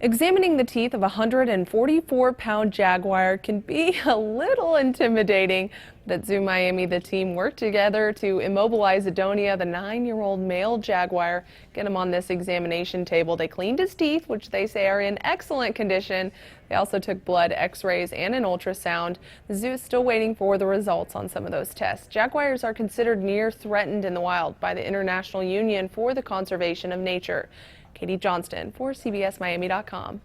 Examining the teeth of a 144-pound jaguar can be a little intimidating. But at Zoo Miami, the team worked together to immobilize Adonia, the 9-year-old male jaguar. Get him on this examination table. They cleaned his teeth, which they say are in excellent condition. They also took blood, x-rays, and an ultrasound. The zoo is still waiting for the results on some of those tests. Jaguars are considered near threatened in the wild by the International Union for the Conservation of Nature. Katie Johnston for CBSMiami.com.